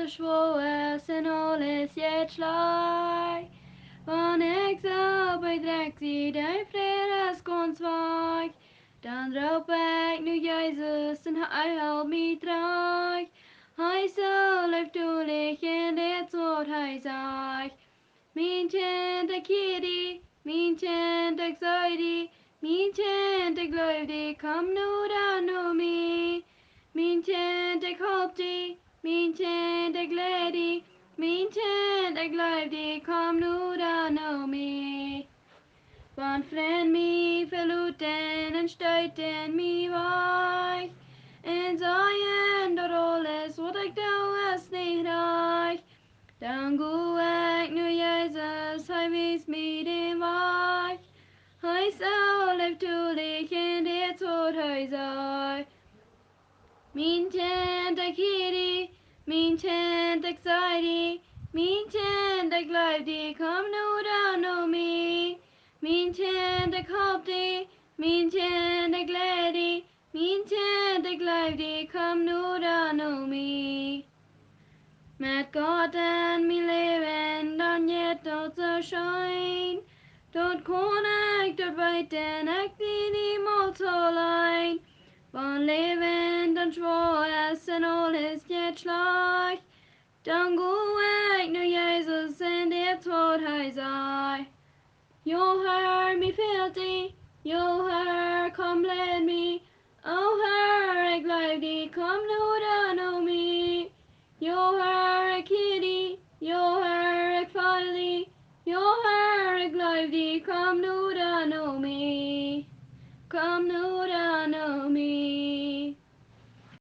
schwa en alles jet slijk. Want ik zal bedrek zie de vredes kon zwaai. Dan roep ik nu Jezus en hij helpt me terug. Hij zal heeft toelicht in dit woord hij zegt. Mijn kind ik hier die, mijn kind ik zei die, mijn kind ik geloof die, kom nu dan nu me. Mijn kind ik hoop die, mijn kind ik leid die, mijn kind ik geloof die, kom nu dan nu me. Want vriend me verluten en stuiten me weg. En zeien dat alles wat ik doe is niet recht. Dan ga ik nu Jezus, hij wijst me de weg. Hij zal heeft toelicht in dit wat hij zei. Mijn tent ik hier die, mijn tent ik zei die, mijn tent ik geloof die, kom nu dan nu me. Mijn tent ik hoop die, mijn tent ik leid die, mijn tent ik geloof die, kom nu dan nu me. Met God en mijn leven dan jet tot zo schijn. Tot kon ik dat weten, ik die niemals alleen. Want leven dan schwa is en alles jet slecht. Dan ga ik naar Jezus en dit wat hij zei. Jo Herr, me fehlt die, jo Herr, kom led me. O Herr, ik geloof die, kom nu dan om me. Jo Herr, ik hier die, jo Herr, ik val die. Jo Herr, ik geloof die, kom nu dan om me. Kom nu dan om me.